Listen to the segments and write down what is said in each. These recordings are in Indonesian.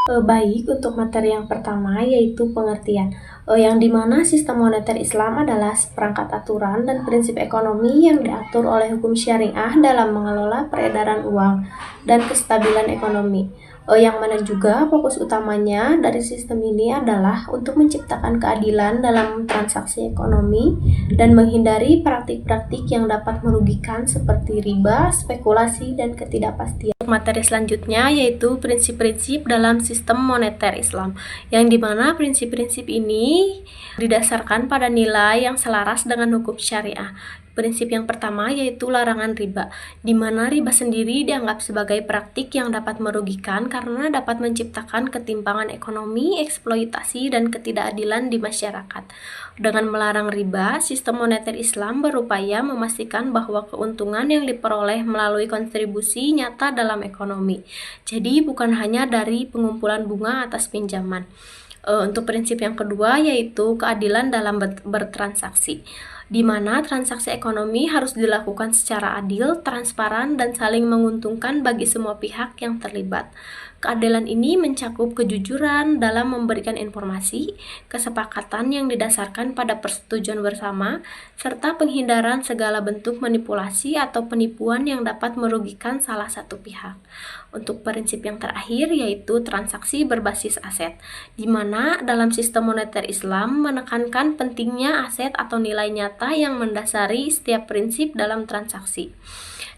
Baik, untuk materi yang pertama yaitu pengertian, yang dimana sistem moneter Islam adalah seperangkat aturan dan prinsip ekonomi yang diatur oleh hukum syariah dalam mengelola peredaran uang dan kestabilan ekonomi. Yang mana juga fokus utamanya dari sistem ini adalah untuk menciptakan keadilan dalam transaksi ekonomi dan menghindari praktik-praktik yang dapat merugikan seperti riba, spekulasi, dan ketidakpastian. Materi selanjutnya yaitu prinsip-prinsip dalam sistem moneter Islam, yang dimana prinsip-prinsip ini didasarkan pada nilai yang selaras dengan hukum syariah. Prinsip yang pertama yaitu larangan riba, di mana riba sendiri dianggap sebagai praktik yang dapat merugikan karena dapat menciptakan ketimpangan ekonomi, eksploitasi, dan ketidakadilan di masyarakat. Dengan melarang riba, sistem moneter Islam berupaya memastikan bahwa keuntungan yang diperoleh melalui kontribusi nyata dalam ekonomi. Jadi bukan hanya dari pengumpulan bunga atas pinjaman. Untuk prinsip yang kedua yaitu keadilan dalam bertransaksi, di mana transaksi ekonomi harus dilakukan secara adil, transparan, dan saling menguntungkan bagi semua pihak yang terlibat. Keadilan ini mencakup kejujuran dalam memberikan informasi, kesepakatan yang didasarkan pada persetujuan bersama, serta penghindaran segala bentuk manipulasi atau penipuan yang dapat merugikan salah satu pihak. Untuk prinsip yang terakhir yaitu transaksi berbasis aset, di mana dalam sistem moneter Islam menekankan pentingnya aset atau nilai nyata yang mendasari setiap prinsip dalam transaksi,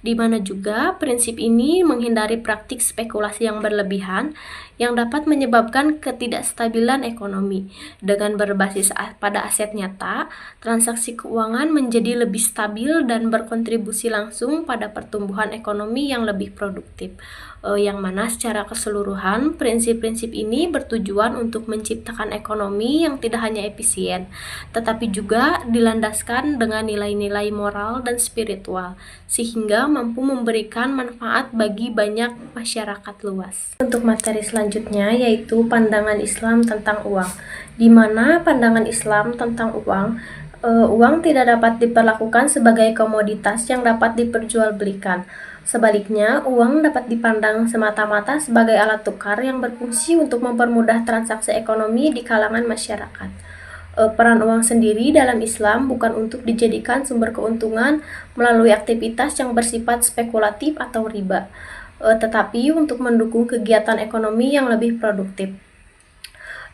di mana juga prinsip ini menghindari praktik spekulasi yang berlebihan yang dapat menyebabkan ketidakstabilan ekonomi. Dengan berbasis pada aset nyata, transaksi keuangan menjadi lebih stabil dan berkontribusi langsung pada pertumbuhan ekonomi yang lebih produktif. Yang mana secara keseluruhan prinsip-prinsip ini bertujuan untuk menciptakan ekonomi yang tidak hanya efisien, tetapi juga dilandaskan dengan nilai-nilai moral dan spiritual, sehingga mampu memberikan manfaat bagi banyak masyarakat luas. Untuk materi selanjutnya yaitu pandangan Islam tentang uang, di mana pandangan Islam tentang uang tidak dapat diperlakukan sebagai komoditas yang dapat diperjualbelikan. Sebaliknya, uang dapat dipandang semata-mata sebagai alat tukar yang berfungsi untuk mempermudah transaksi ekonomi di kalangan masyarakat. Peran uang sendiri dalam Islam bukan untuk dijadikan sumber keuntungan melalui aktivitas yang bersifat spekulatif atau riba, tetapi untuk mendukung kegiatan ekonomi yang lebih produktif.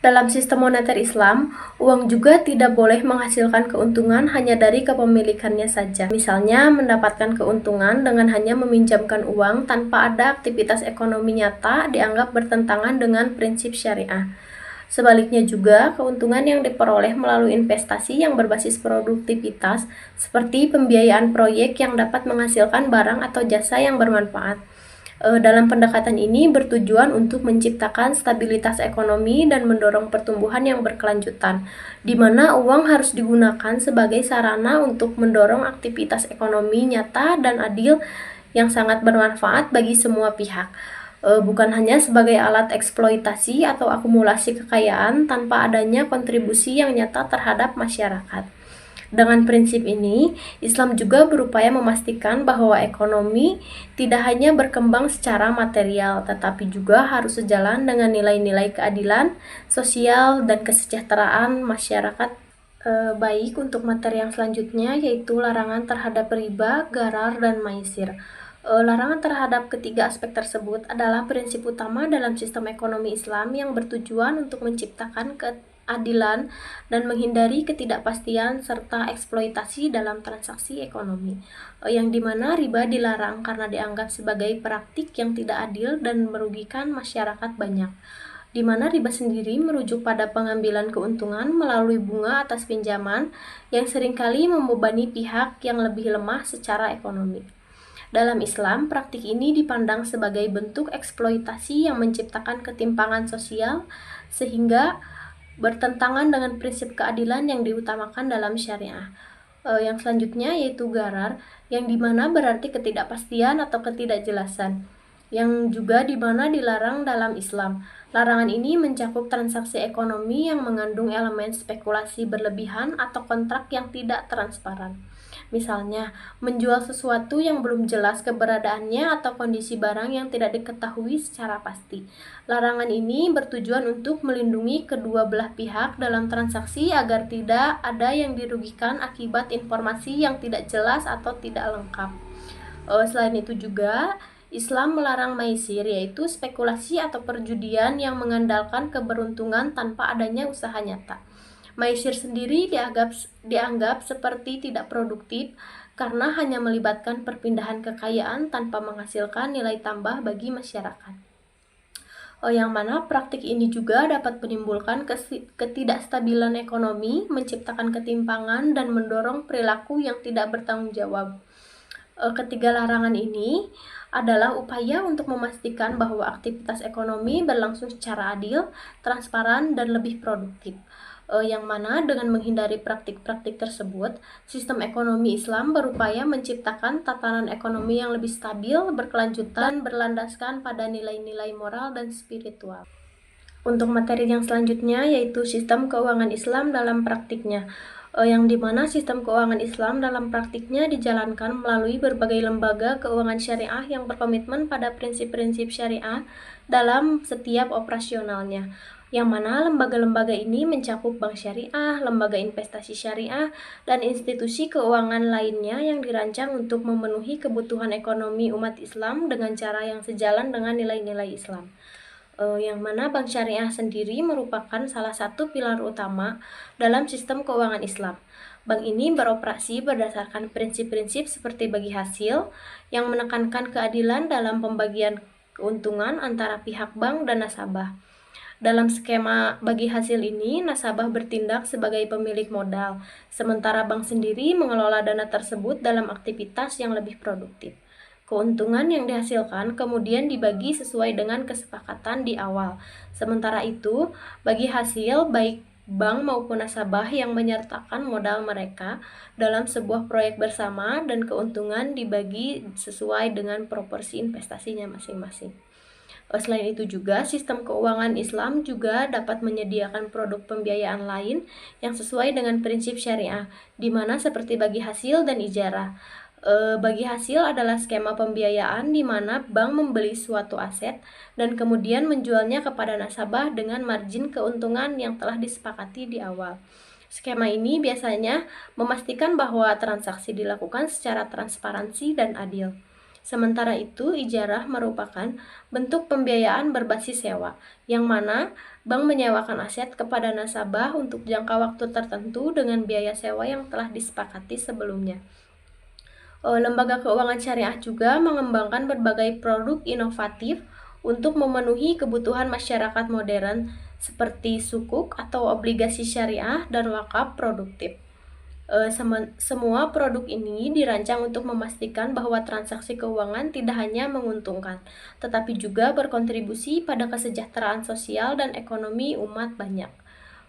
Dalam sistem moneter Islam, uang juga tidak boleh menghasilkan keuntungan hanya dari kepemilikannya saja. Misalnya, mendapatkan keuntungan dengan hanya meminjamkan uang tanpa ada aktivitas ekonomi nyata dianggap bertentangan dengan prinsip syariah. Sebaliknya juga, keuntungan yang diperoleh melalui investasi yang berbasis produktivitas, seperti pembiayaan proyek yang dapat menghasilkan barang atau jasa yang bermanfaat. Dalam pendekatan ini bertujuan untuk menciptakan stabilitas ekonomi dan mendorong pertumbuhan yang berkelanjutan, di mana uang harus digunakan sebagai sarana untuk mendorong aktivitas ekonomi nyata dan adil yang sangat bermanfaat bagi semua pihak, bukan hanya sebagai alat eksploitasi atau akumulasi kekayaan tanpa adanya kontribusi yang nyata terhadap masyarakat. Dengan prinsip ini, Islam juga berupaya memastikan bahwa ekonomi tidak hanya berkembang secara material, tetapi juga harus sejalan dengan nilai-nilai keadilan, sosial, dan kesejahteraan masyarakat. Baik, untuk materi yang selanjutnya yaitu larangan terhadap riba, gharar, dan maisir. Larangan terhadap ketiga aspek tersebut adalah prinsip utama dalam sistem ekonomi Islam yang bertujuan untuk menciptakan keadilan dan menghindari ketidakpastian serta eksploitasi dalam transaksi ekonomi, yang dimana riba dilarang karena dianggap sebagai praktik yang tidak adil dan merugikan masyarakat banyak, di mana riba sendiri merujuk pada pengambilan keuntungan melalui bunga atas pinjaman yang seringkali membebani pihak yang lebih lemah secara ekonomi. Dalam Islam, praktik ini dipandang sebagai bentuk eksploitasi yang menciptakan ketimpangan sosial sehingga bertentangan dengan prinsip keadilan yang diutamakan dalam syariah. Yang selanjutnya yaitu gharar, yang dimana berarti ketidakpastian atau ketidakjelasan, yang juga dimana dilarang dalam Islam. Larangan ini mencakup transaksi ekonomi yang mengandung elemen spekulasi berlebihan atau kontrak yang tidak transparan. Misalnya, menjual sesuatu yang belum jelas keberadaannya atau kondisi barang yang tidak diketahui secara pasti. Larangan ini bertujuan untuk melindungi kedua belah pihak dalam transaksi agar tidak ada yang dirugikan akibat informasi yang tidak jelas atau tidak lengkap. Selain itu juga, Islam melarang maisir, yaitu spekulasi atau perjudian yang mengandalkan keberuntungan tanpa adanya usaha nyata. Maisir sendiri dianggap seperti tidak produktif karena hanya melibatkan perpindahan kekayaan tanpa menghasilkan nilai tambah bagi masyarakat. Yang mana praktik ini juga dapat menimbulkan ketidakstabilan ekonomi, menciptakan ketimpangan, dan mendorong perilaku yang tidak bertanggung jawab. Ketiga larangan ini adalah upaya untuk memastikan bahwa aktivitas ekonomi berlangsung secara adil, transparan, dan lebih produktif. Yang mana dengan menghindari praktik-praktik tersebut, sistem ekonomi Islam berupaya menciptakan tatanan ekonomi yang lebih stabil, berkelanjutan, berlandaskan pada nilai-nilai moral dan spiritual. Untuk materi yang selanjutnya yaitu sistem keuangan Islam dalam praktiknya, yang dimana sistem keuangan Islam dalam praktiknya dijalankan melalui berbagai lembaga keuangan syariah yang berkomitmen pada prinsip-prinsip syariah dalam setiap operasionalnya, yang mana lembaga-lembaga ini mencakup bank syariah, lembaga investasi syariah, dan institusi keuangan lainnya yang dirancang untuk memenuhi kebutuhan ekonomi umat Islam dengan cara yang sejalan dengan nilai-nilai Islam. Yang mana bank syariah sendiri merupakan salah satu pilar utama dalam sistem keuangan Islam. Bank ini beroperasi berdasarkan prinsip-prinsip seperti bagi hasil, yang menekankan keadilan dalam pembagian keuntungan antara pihak bank dan nasabah. Dalam skema bagi hasil ini, nasabah bertindak sebagai pemilik modal, sementara bank sendiri mengelola dana tersebut dalam aktivitas yang lebih produktif. Keuntungan yang dihasilkan kemudian dibagi sesuai dengan kesepakatan di awal. Sementara itu, bagi hasil baik bank maupun nasabah yang menyertakan modal mereka dalam sebuah proyek bersama, dan keuntungan dibagi sesuai dengan proporsi investasinya masing-masing. Selain itu juga, sistem keuangan Islam juga dapat menyediakan produk pembiayaan lain yang sesuai dengan prinsip syariah, di mana seperti bagi hasil dan ijarah. Bagi hasil adalah skema pembiayaan di mana bank membeli suatu aset dan kemudian menjualnya kepada nasabah dengan margin keuntungan yang telah disepakati di awal. Skema ini biasanya memastikan bahwa transaksi dilakukan secara transparansi dan adil. Sementara itu, ijarah merupakan bentuk pembiayaan berbasis sewa, yang mana bank menyewakan aset kepada nasabah untuk jangka waktu tertentu dengan biaya sewa yang telah disepakati sebelumnya. Lembaga keuangan syariah juga mengembangkan berbagai produk inovatif untuk memenuhi kebutuhan masyarakat modern seperti sukuk atau obligasi syariah dan wakaf produktif. Semua produk ini dirancang untuk memastikan bahwa transaksi keuangan tidak hanya menguntungkan, tetapi juga berkontribusi pada kesejahteraan sosial dan ekonomi umat banyak.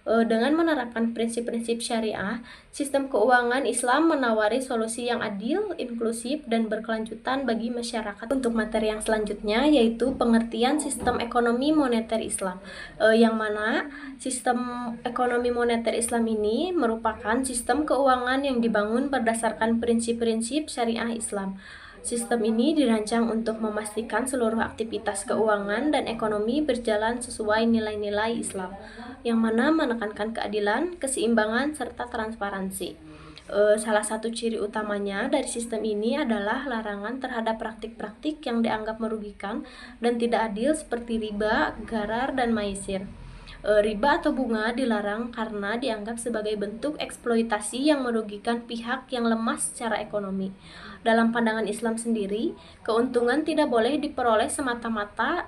Dengan menerapkan prinsip-prinsip syariah, sistem keuangan Islam menawari solusi yang adil, inklusif, dan berkelanjutan bagi masyarakat. Untuk materi yang selanjutnya yaitu pengertian sistem ekonomi moneter Islam, yang mana sistem ekonomi moneter Islam ini merupakan sistem keuangan yang dibangun berdasarkan prinsip-prinsip syariah Islam. Sistem ini dirancang untuk memastikan seluruh aktivitas keuangan dan ekonomi berjalan sesuai nilai-nilai Islam, yang mana menekankan keadilan, keseimbangan, serta transparansi. Salah satu ciri utamanya dari sistem ini adalah larangan terhadap praktik-praktik yang dianggap merugikan dan tidak adil seperti riba, gharar, dan maisir. Riba atau bunga dilarang karena dianggap sebagai bentuk eksploitasi yang merugikan pihak yang lemah secara ekonomi. Dalam pandangan Islam sendiri, keuntungan tidak boleh diperoleh semata-mata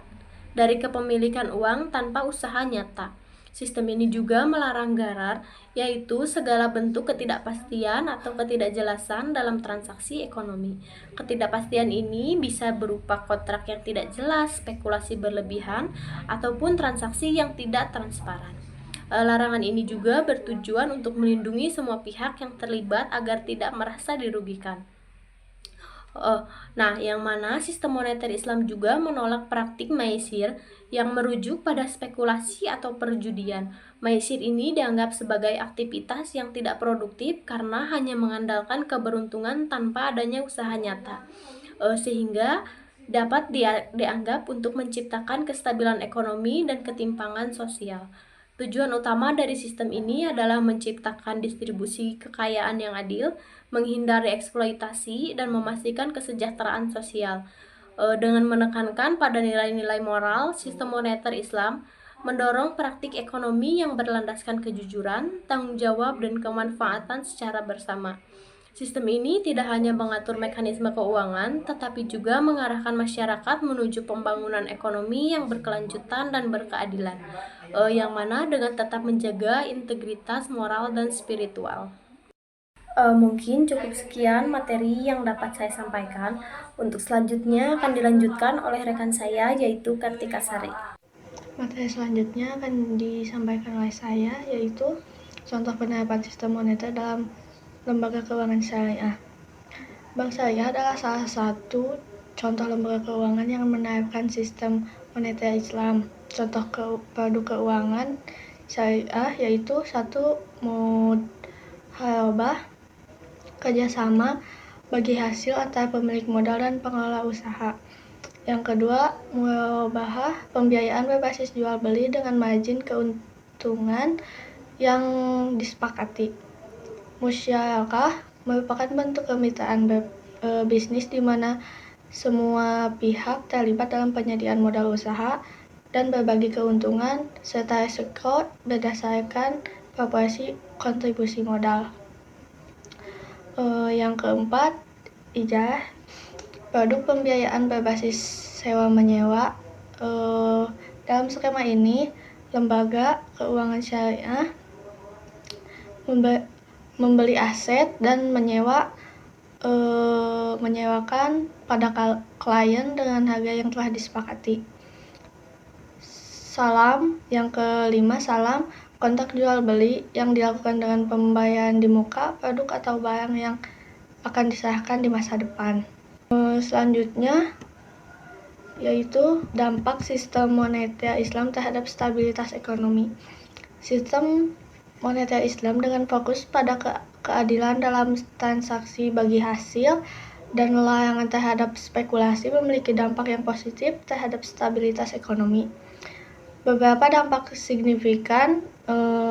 dari kepemilikan uang tanpa usaha nyata. Sistem ini juga melarang gharar, yaitu segala bentuk ketidakpastian atau ketidakjelasan dalam transaksi ekonomi. Ketidakpastian ini bisa berupa kontrak yang tidak jelas, spekulasi berlebihan, ataupun transaksi yang tidak transparan. Larangan ini juga bertujuan untuk melindungi semua pihak yang terlibat agar tidak merasa dirugikan. Nah, yang mana sistem moneter Islam juga menolak praktik maisir yang merujuk pada spekulasi atau perjudian. Maisir ini dianggap sebagai aktivitas yang tidak produktif karena hanya mengandalkan keberuntungan tanpa adanya usaha nyata, sehingga dapat dianggap untuk menciptakan kestabilan ekonomi dan ketimpangan sosial. Tujuan utama dari sistem ini adalah menciptakan distribusi kekayaan yang adil, menghindari eksploitasi, dan memastikan kesejahteraan sosial. Dengan menekankan pada nilai-nilai moral, sistem moneter Islam mendorong praktik ekonomi yang berlandaskan kejujuran, tanggung jawab, dan kemanfaatan secara bersama. Sistem ini tidak hanya mengatur mekanisme keuangan, tetapi juga mengarahkan masyarakat menuju pembangunan ekonomi yang berkelanjutan dan berkeadilan, yang mana dengan tetap menjaga integritas moral dan spiritual. Mungkin cukup sekian materi yang dapat saya sampaikan. Untuk selanjutnya akan dilanjutkan oleh rekan saya, yaitu Kartika Sari. Materi selanjutnya akan disampaikan oleh saya, yaitu contoh penerapan sistem moneter dalam lembaga keuangan syariah. Bank Syariah adalah salah satu contoh lembaga keuangan yang menerapkan sistem moneter Islam. Contoh produk keuangan syariah yaitu satu, muharabah, kerjasama bagi hasil antara pemilik modal dan pengelola usaha. Yang kedua, murabahah, pembiayaan berbasis jual beli dengan margin keuntungan yang disepakati. Musyarakah merupakan bentuk kemitraan bisnis di mana semua pihak terlibat dalam penyediaan modal usaha dan berbagi keuntungan serta resiko berdasarkan proporsi kontribusi modal. Yang keempat, ijarah, produk pembiayaan berbasis sewa-menyewa. Dalam skema ini, lembaga keuangan syariah membeli aset dan menyewakan pada klien dengan harga yang telah disepakati. Yang kelima, salam, kontrak jual beli yang dilakukan dengan pembayaran di muka produk atau barang yang akan diserahkan di masa depan. Selanjutnya yaitu dampak sistem moneter Islam terhadap stabilitas ekonomi. Sistem moneter Islam dengan fokus pada keadilan dalam transaksi bagi hasil dan larangan terhadap spekulasi memiliki dampak yang positif terhadap stabilitas ekonomi. Beberapa dampak signifikan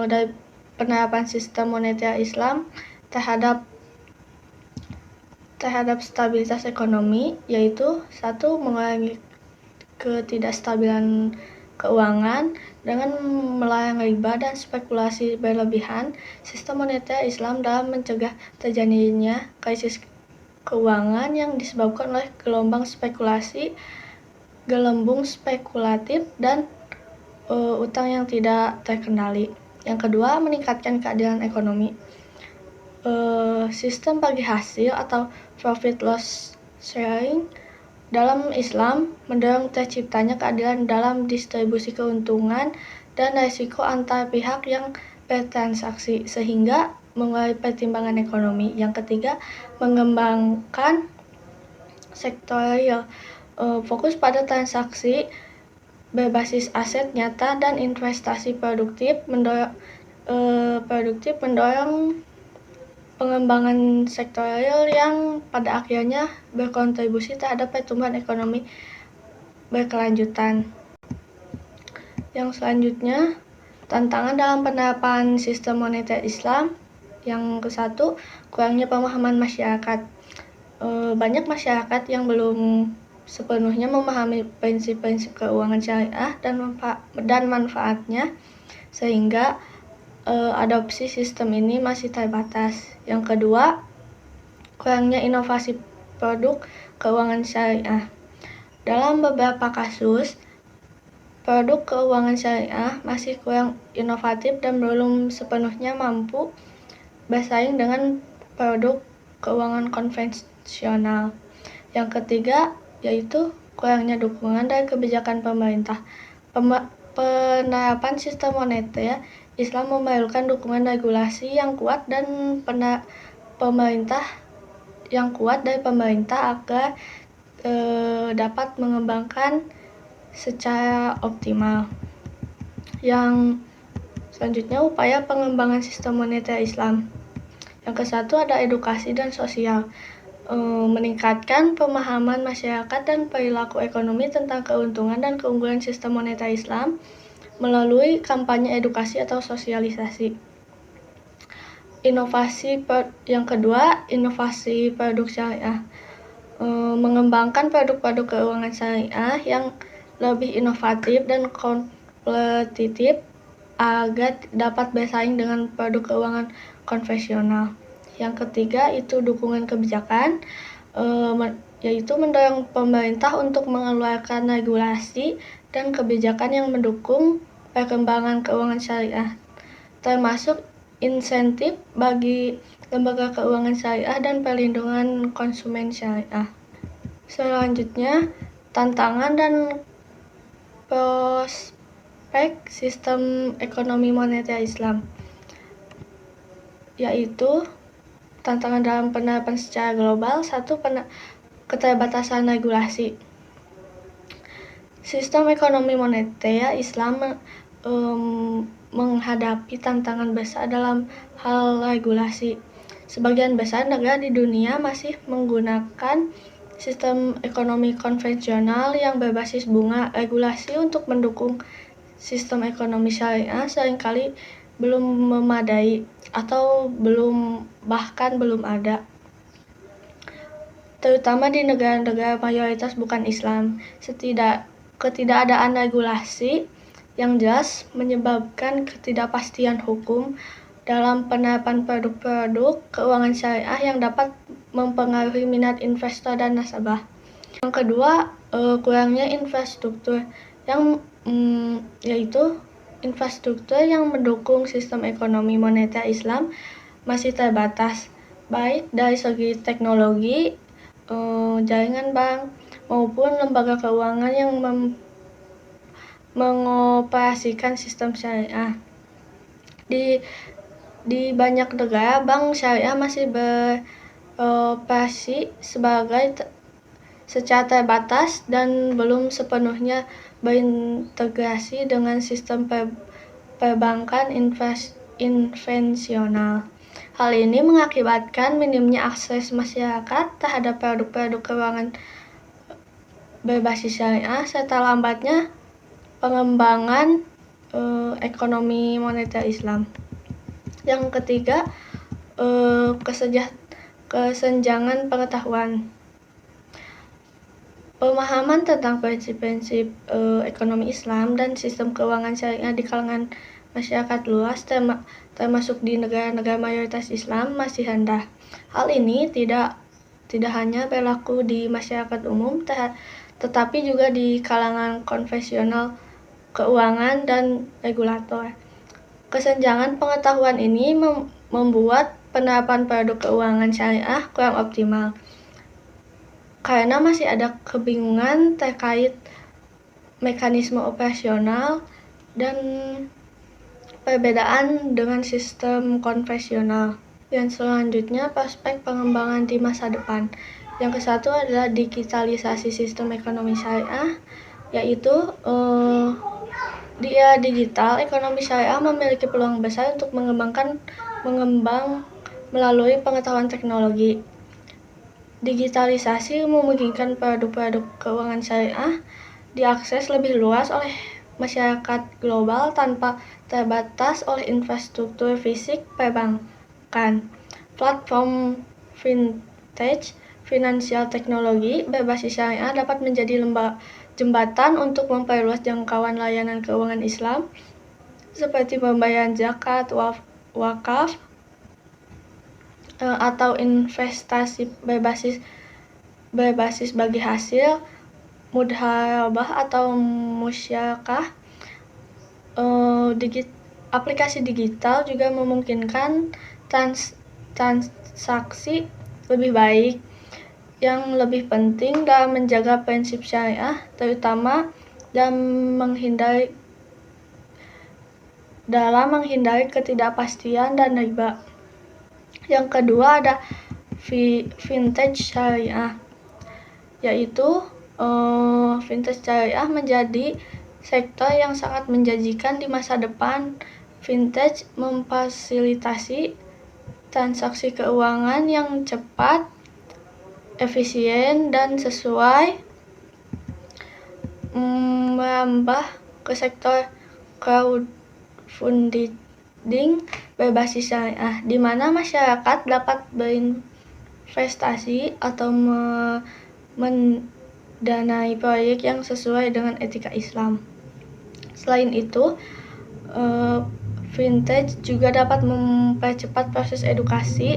dari penerapan sistem moneter Islam terhadap stabilitas ekonomi yaitu satu, mengurangi ketidakstabilan keuangan dengan melarang riba dan spekulasi berlebihan. Sistem moneter Islam dalam mencegah terjadinya krisis keuangan yang disebabkan oleh gelembung spekulatif dan utang yang tidak terkendali. Yang kedua, meningkatkan keadilan ekonomi. Sistem bagi hasil atau profit loss sharing dalam Islam mendorong terciptanya keadilan dalam distribusi keuntungan dan risiko antar pihak yang bertransaksi sehingga mengurangi pertimbangan ekonomi. Yang ketiga, mengembangkan sektorial, fokus pada transaksi berbasis aset nyata dan investasi produktif mendorong pengembangan sektorial yang pada akhirnya berkontribusi terhadap pertumbuhan ekonomi berkelanjutan. Yang selanjutnya, tantangan dalam penerapan sistem moneter Islam. Yang kesatu, kurangnya pemahaman masyarakat. Banyak masyarakat yang belum sepenuhnya memahami prinsip-prinsip keuangan syariah dan manfaatnya, sehingga adopsi sistem ini masih terbatas. Yang kedua, kurangnya inovasi produk keuangan syariah. Dalam beberapa kasus, produk keuangan syariah masih kurang inovatif dan belum sepenuhnya mampu bersaing dengan produk keuangan konvensional. Yang ketiga, yaitu kurangnya dukungan dari kebijakan pemerintah. Penerapan sistem moneter Islam memerlukan dukungan regulasi yang kuat dan pemerintah yang kuat dari pemerintah agar dapat mengembangkan secara optimal. Yang selanjutnya, upaya pengembangan sistem moneter Islam. Yang ke-1 ada edukasi dan sosial. Meningkatkan pemahaman masyarakat dan perilaku ekonomi tentang keuntungan dan keunggulan sistem moneter Islam melalui kampanye edukasi atau sosialisasi. Yang kedua, inovasi produk syariah. Mengembangkan produk-produk keuangan syariah yang lebih inovatif dan kompetitif agar dapat bersaing dengan produk keuangan konvensional. Yang ketiga itu dukungan kebijakan, yaitu mendorong pemerintah untuk mengeluarkan regulasi dan kebijakan yang mendukung perkembangan keuangan syariah, termasuk insentif bagi lembaga keuangan syariah dan perlindungan konsumen syariah. Selanjutnya, tantangan dan prospek sistem ekonomi moneter Islam, yaitu tantangan dalam penerapan secara global. 1. Keterbatasan regulasi. Sistem ekonomi moneter Islam menghadapi tantangan besar dalam hal regulasi. Sebagian besar negara di dunia masih menggunakan sistem ekonomi konvensional yang berbasis bunga. Regulasi untuk mendukung sistem ekonomi syariah seringkali belum memadai atau bahkan belum ada, terutama di negara-negara mayoritas bukan Islam. Ketidakadaan regulasi yang jelas menyebabkan ketidakpastian hukum dalam penerapan produk-produk keuangan syariah yang dapat mempengaruhi minat investor dan nasabah. Yang kedua, kurangnya infrastruktur yaitu infrastruktur yang mendukung sistem ekonomi moneter Islam masih terbatas, baik dari segi teknologi, jaringan bank, maupun lembaga keuangan yang mengoperasikan sistem syariah. Di banyak negara, bank syariah masih beroperasi secara terbatas dan belum sepenuhnya berintegrasi dengan sistem perbankan konvensional. Hal ini mengakibatkan minimnya akses masyarakat terhadap produk-produk keuangan berbasis syariah serta lambatnya pengembangan ekonomi moneter Islam. Yang ketiga, kesenjangan pengetahuan. Pemahaman tentang prinsip-prinsip ekonomi Islam dan sistem keuangan syariah di kalangan masyarakat luas, termasuk di negara-negara mayoritas Islam, masih rendah. Hal ini tidak hanya berlaku di masyarakat umum, tetapi juga di kalangan konvensional keuangan dan regulator. Kesenjangan pengetahuan ini membuat penerapan produk keuangan syariah kurang optimal, karena masih ada kebingungan terkait mekanisme operasional dan perbedaan dengan sistem konvensional. Yang selanjutnya, prospek pengembangan di masa depan. Yang ke-1 adalah digitalisasi sistem ekonomi syariah, yaitu di era digital, ekonomi syariah memiliki peluang besar untuk mengembang melalui pengetahuan teknologi. Digitalisasi memungkinkan produk-produk keuangan syariah diakses lebih luas oleh masyarakat global tanpa terbatas oleh infrastruktur fisik perbankan. Platform vintage finansial teknologi berbasis syariah dapat menjadi jembatan untuk memperluas jangkauan layanan keuangan Islam seperti pembayaran zakat, wakaf, atau investasi berbasis bagi hasil, mudharabah atau musyarakah. Aplikasi digital juga memungkinkan transaksi lebih baik. Yang lebih penting dalam menjaga prinsip syariah, terutama dalam menghindari ketidakpastian dan riba. Yang kedua ada vintage syariah, yaitu vintage syariah menjadi sektor yang sangat menjanjikan di masa depan. Vintage memfasilitasi transaksi keuangan yang cepat, efisien, dan sesuai, merambah ke sektor crowdfunding berbasis syariah, di mana masyarakat dapat berinvestasi atau mendanai proyek yang sesuai dengan etika Islam. Selain itu, vintage juga dapat mempercepat proses edukasi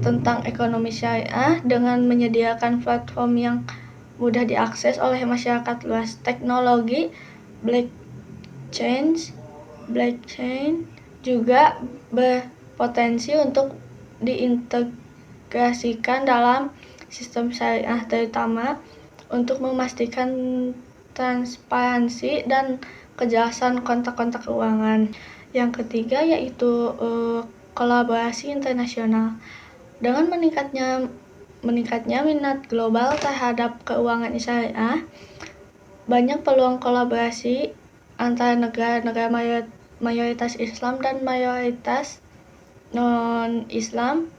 tentang ekonomi syariah dengan menyediakan platform yang mudah diakses oleh masyarakat luas. Teknologi blockchain juga berpotensi untuk diintegrasikan dalam sistem syariah, terutama untuk memastikan transparansi dan kejelasan kontak-kontak keuangan. Yang ketiga yaitu kolaborasi internasional. Dengan meningkatnya minat global terhadap keuangan syariah, banyak peluang kolaborasi antara negara-negara mayoritas Islam dan mayoritas non-Islam.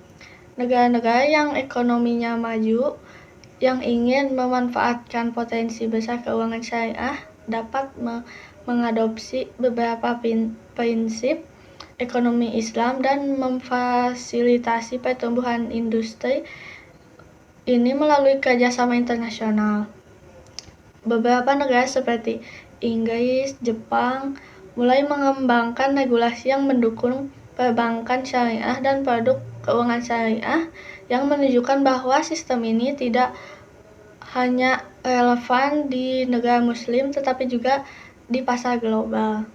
Negara-negara yang ekonominya maju yang ingin memanfaatkan potensi besar keuangan syariah dapat mengadopsi beberapa prinsip ekonomi Islam dan memfasilitasi pertumbuhan industri ini melalui kerjasama internasional. Beberapa negara seperti Inggris, Jepang mulai mengembangkan regulasi yang mendukung perbankan syariah dan produk keuangan syariah yang menunjukkan bahwa sistem ini tidak hanya relevan di negara muslim tetapi juga di pasar global.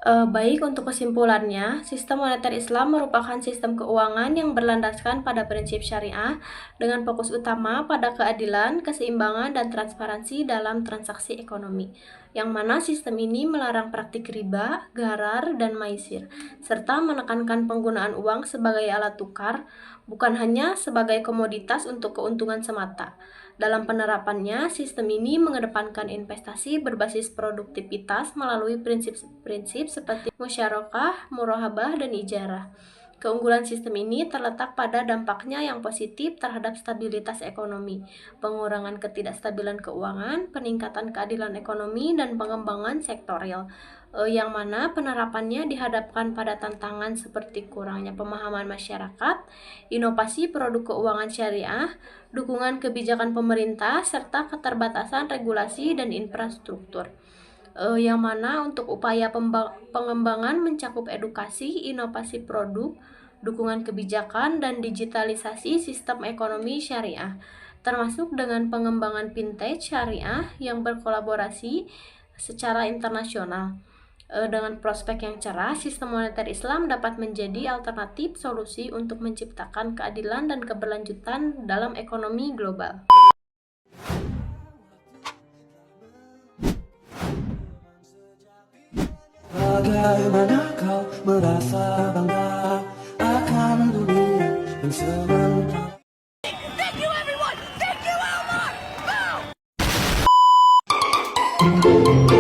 Baik, untuk kesimpulannya, sistem moneter Islam merupakan sistem keuangan yang berlandaskan pada prinsip syariah dengan fokus utama pada keadilan, keseimbangan, dan transparansi dalam transaksi ekonomi, yang mana sistem ini melarang praktik riba, gharar, dan maisir, serta menekankan penggunaan uang sebagai alat tukar, bukan hanya sebagai komoditas untuk keuntungan semata. Dalam penerapannya, sistem ini mengedepankan investasi berbasis produktivitas melalui prinsip-prinsip seperti musyarakah, murahabah, dan ijarah. Keunggulan sistem ini terletak pada dampaknya yang positif terhadap stabilitas ekonomi, pengurangan ketidakstabilan keuangan, peningkatan keadilan ekonomi, dan pengembangan sektor real, yang mana penerapannya dihadapkan pada tantangan seperti kurangnya pemahaman masyarakat, inovasi produk keuangan syariah, dukungan kebijakan pemerintah, serta keterbatasan regulasi dan infrastruktur. Yang mana untuk upaya pengembangan mencakup edukasi, inovasi produk, dukungan kebijakan, dan digitalisasi sistem ekonomi syariah, termasuk dengan pengembangan fintech syariah yang berkolaborasi secara internasional. Dengan prospek yang cerah, sistem moneter Islam dapat menjadi alternatif solusi untuk menciptakan keadilan dan keberlanjutan dalam ekonomi global. Bagaimana kau merasa bangga akan dunia yang sementara? Thank you everyone! Thank you Elmar! Boom!